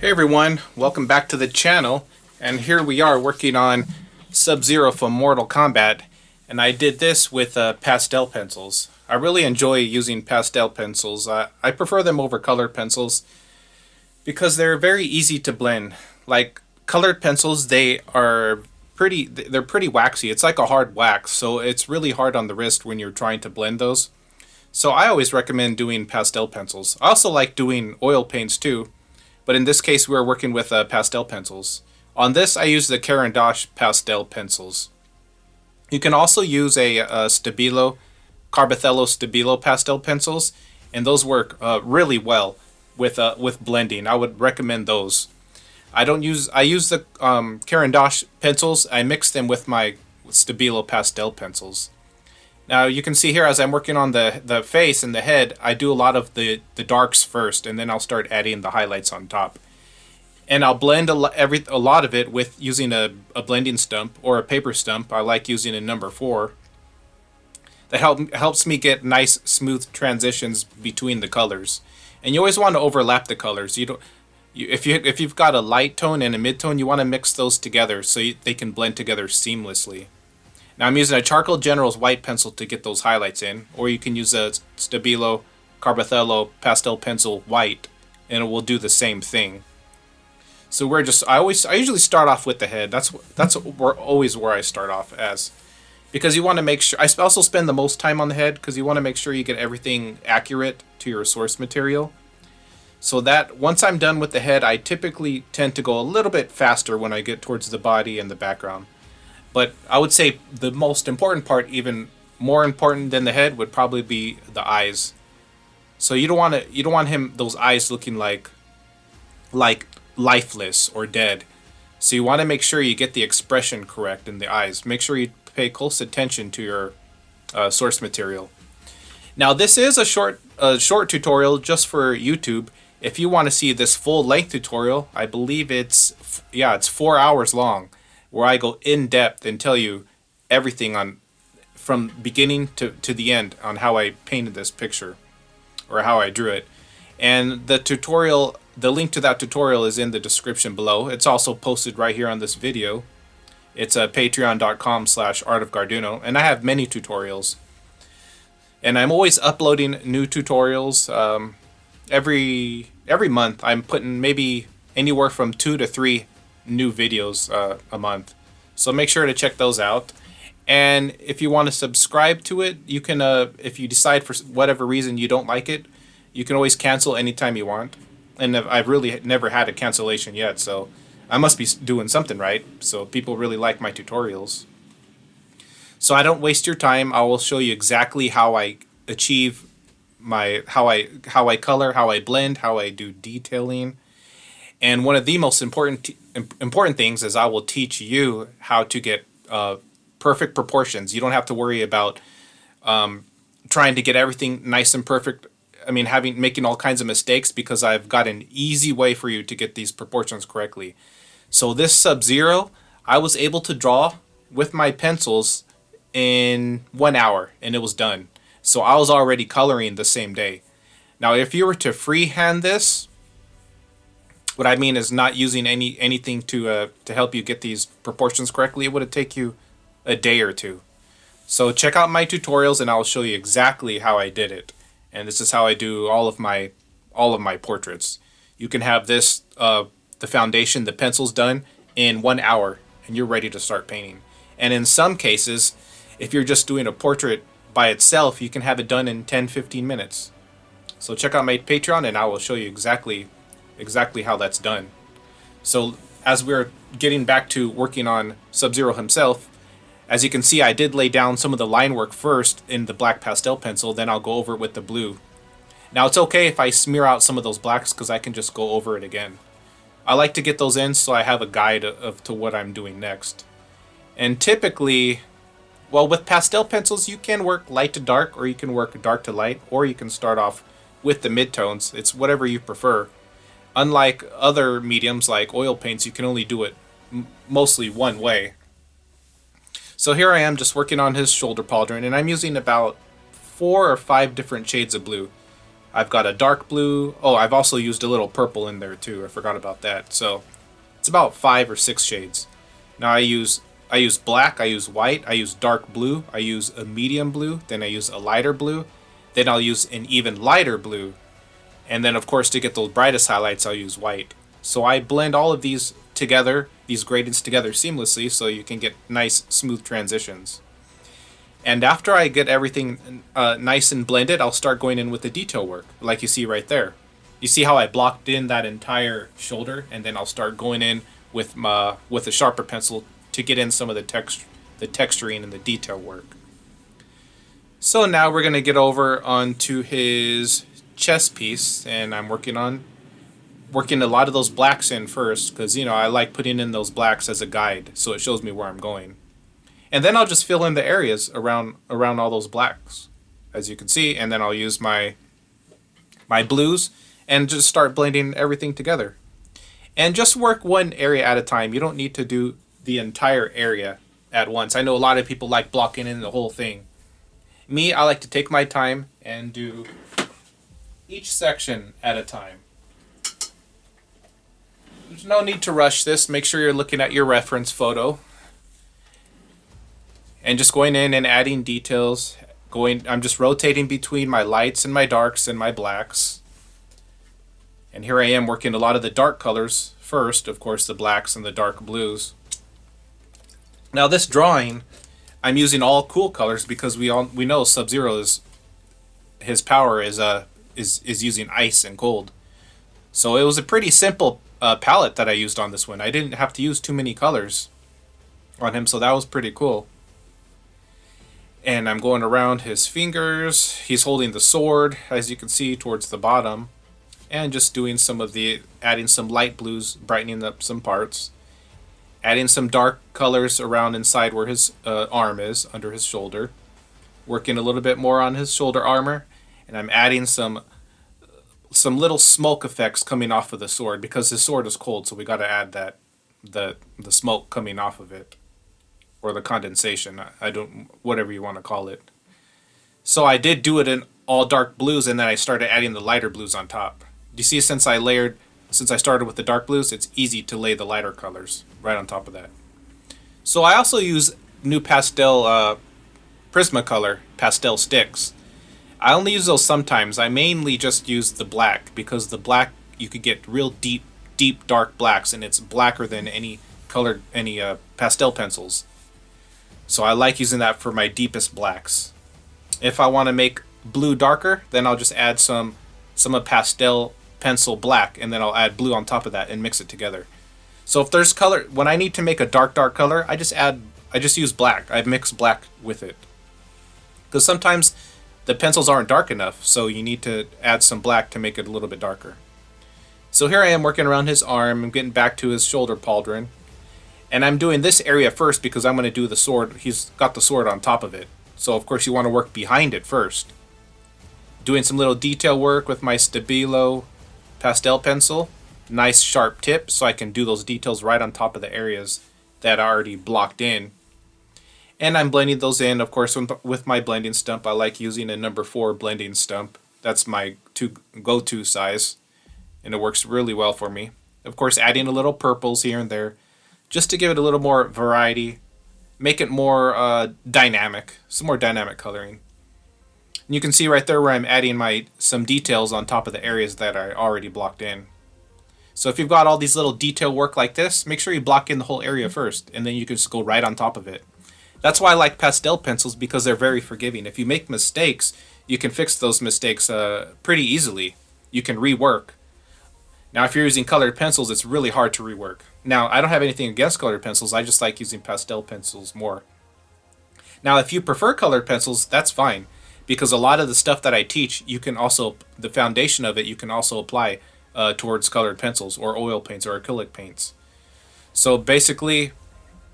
Hey everyone, welcome back to the channel, and here we are working on Subzero from Mortal Kombat, and I did this with pastel pencils. I really enjoy using pastel pencils. I prefer them over colored pencils because they're very easy to blend. Like colored pencils, they're pretty waxy. It's like a hard wax, so it's really hard on the wrist when you're trying to blend those. So I always recommend doing pastel pencils. I also like doing oil paints too. But in this case, we're working with pastel pencils. On this, I use the Carbothello Pastel Pencils. You can also use a Carbothello Stabilo Pastel Pencils, and those work really well with blending. I would recommend those. I use the Carbothello pencils. I mix them with my Stabilo Pastel Pencils. Now you can see here as I'm working on the face and the head, I do a lot of the darks first, and then I'll start adding the highlights on top. And I'll blend a lot of it with using a blending stump or a paper stump. I like using a number 4. That helps me get nice smooth transitions between the colors. And you always want to overlap the colors. If you've got a light tone and a mid tone, you want to mix those together so they can blend together seamlessly. Now I'm using a Charcoal General's white pencil to get those highlights in, or you can use a Stabilo Carbothello Pastel Pencil white, and it will do the same thing. So I usually start off with the head. That's always where I start off as, because you want to make sure. I also spend the most time on the head because you want to make sure you get everything accurate to your source material. So that once I'm done with the head, I typically tend to go a little bit faster when I get towards the body and the background. But I would say the most important part, even more important than the head, would probably be the eyes. So you don't want those eyes looking like lifeless or dead. So you want to make sure you get the expression correct in the eyes. Make sure you pay close attention to your source material. Now this is a short tutorial just for YouTube. If you want to see this full length tutorial, I believe it's 4 hours long, where I go in depth and tell you everything from beginning to the end on how I painted this picture or how I drew it. And the link to that tutorial is in the description below. It's also posted right here on this video. It's patreon.com/artofgarduno, and I have many tutorials. And I'm always uploading new tutorials. Every month I'm putting maybe anywhere from 2 to 3 new videos a month, so make sure to check those out. And if you want to subscribe to it, you can if you decide for whatever reason you don't like it, you can always cancel anytime you want. And I've really never had a cancellation yet, so I must be doing something right. So people really like my tutorials. So I don't waste your time. I will show you exactly how I achieve how I color, how I blend, how I do detailing. And one of the most important things is I will teach you how to get perfect proportions. You don't have to worry about trying to get everything nice and perfect. I mean, making all kinds of mistakes, because I've got an easy way for you to get these proportions correctly. So this Subzero, I was able to draw with my pencils in 1 hour, and it was done. So I was already coloring the same day. Now, if you were to freehand this, what I mean is not using anything to help you get these proportions correctly, it would take you a day or two. So check out my tutorials and I'll show you exactly how I did it. And this is how I do all of my portraits. You can have this the foundation, the pencils done in 1 hour, and you're ready to start painting. And in some cases, if you're just doing a portrait by itself, you can have it done in 10-15 minutes. So check out my Patreon and I will show you exactly how that's done. So as we're getting back to working on Subzero himself, as you can see, I did lay down some of the line work first in the black pastel pencil, then I'll go over it with the blue. Now it's okay if I smear out some of those blacks, because I can just go over it again. I like to get those in so I have a guide to what I'm doing next. And typically, well, with pastel pencils you can work light to dark, or you can work dark to light, or you can start off with the midtones. It's whatever you prefer. Unlike other mediums like oil paints, you can only do it mostly one way. So here I am just working on his shoulder pauldron, and I'm using about 4 or 5 different shades of blue. I've got a dark blue. Oh, I've also used a little purple in there too. I forgot about that. So it's about 5 or 6 shades. Now I use black, I use white, I use dark blue, I use a medium blue, then I use a lighter blue, then I'll use an even lighter blue, and then of course to get those brightest highlights I'll use white. So I blend all of these together, these gradients together seamlessly so you can get nice smooth transitions. And after I get everything nice and blended, I'll start going in with the detail work, like you see right there. You see how I blocked in that entire shoulder, and then I'll start going in with a sharper pencil to get in some of the texturing and the detail work. So now we're gonna get over onto his chest piece, and I'm working a lot of those blacks in first, because I like putting in those blacks as a guide, so it shows me where I'm going. And then I'll just fill in the areas around all those blacks, as you can see, and then I'll use my blues and just start blending everything together. And just work one area at a time. You don't need to do the entire area at once. I know a lot of people like blocking in the whole thing. Me, I like to take my time and do each section at a time. There's no need to rush this. Make sure you're looking at your reference photo. And just going in and adding details. I'm just rotating between my lights and my darks and my blacks. And here I am working a lot of the dark colors first, of course the blacks and the dark blues. Now this drawing, I'm using all cool colors because we know Subzero his power is using ice and cold. So it was a pretty simple palette that I used on this one. I didn't have to use too many colors on him, so that was pretty cool. And I'm going around his fingers. He's holding the sword, as you can see, towards the bottom. And just doing adding some light blues, brightening up some parts. Adding some dark colors around inside where his arm is, under his shoulder. Working a little bit more on his shoulder armor. And I'm adding some little smoke effects coming off of the sword, because his sword is cold, so we got to add the smoke coming off of it. Or the condensation, whatever you want to call it. So I did do it in all dark blues, and then I started adding the lighter blues on top. You see, since I started with the dark blues, it's easy to lay the lighter colors right on top of that. So I also use new pastel Prismacolor pastel sticks. I only use those sometimes. I mainly just use the black, because the black, you could get real deep dark blacks, and it's blacker than any pastel pencils. So I like using that for my deepest blacks. If I want to make blue darker, then I'll just add some of pastel pencil black, and then I'll add blue on top of that and mix it together. So if there's color, when I need to make a dark color, I just use black. I mix black with it. Because sometimes the pencils aren't dark enough, so you need to add some black to make it a little bit darker. So here I am working around his arm. I'm getting back to his shoulder pauldron. And I'm doing this area first because I'm going to do the sword. He's got the sword on top of it. So of course you want to work behind it first. Doing some little detail work with my Stabilo Pastel Pencil. Nice sharp tip so I can do those details right on top of the areas that are already blocked in. And I'm blending those in, of course, with my blending stump. I like using a number 4 blending stump. That's my go-to size. And it works really well for me. Of course, adding a little purples here and there, just to give it a little more variety, make it more dynamic, some more dynamic coloring. And you can see right there where I'm adding some details on top of the areas that are already blocked in. So if you've got all these little detail work like this, make sure you block in the whole area first, and then you can just go right on top of it. That's why I like pastel pencils, because they're very forgiving. If you make mistakes, you can fix those mistakes pretty easily. You can rework. Now, if you're using colored pencils, it's really hard to rework. Now, I don't have anything against colored pencils. I just like using pastel pencils more. Now, if you prefer colored pencils, that's fine, because a lot of the stuff that I teach, the foundation of it, you can also apply towards colored pencils or oil paints or acrylic paints. So basically,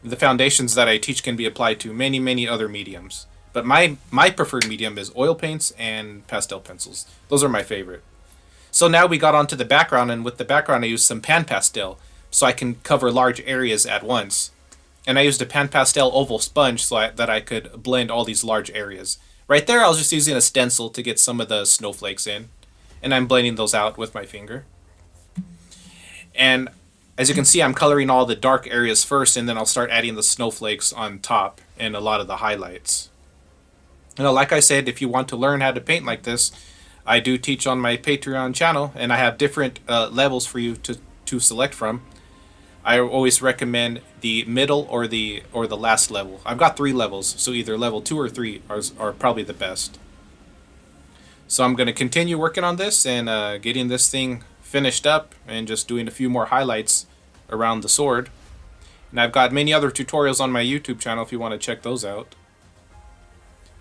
the foundations that I teach can be applied to many other mediums. But my preferred medium is oil paints and pastel pencils. Those are my favorite. So now we got onto the background, and with the background I used some pan pastel so I can cover large areas at once. And I used a pan pastel oval sponge so that I could blend all these large areas. Right there I was just using a stencil to get some of the snowflakes in. and I'm blending those out with my finger. And as you can see, I'm coloring all the dark areas first, and then I'll start adding the snowflakes on top and a lot of the highlights. You know, like I said, if you want to learn how to paint like this, I do teach on my Patreon channel, and I have different levels for you to select from. I always recommend the middle or the last level. I've got 3 levels, so either level 2 or 3 are probably the best. So I'm going to continue working on this and getting this thing finished up and just doing a few more highlights around the sword. And I've got many other tutorials on my YouTube channel if you want to check those out.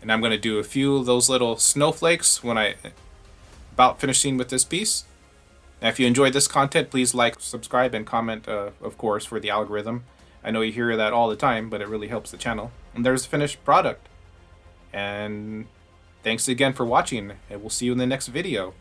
And I'm going to do a few of those little snowflakes when I about finishing with this piece. Now, if you enjoyed this content, please like, subscribe, and comment, of course, for the algorithm. I know you hear that all the time, but it really helps the channel. And there's the finished product. And thanks again for watching, and we'll see you in the next video.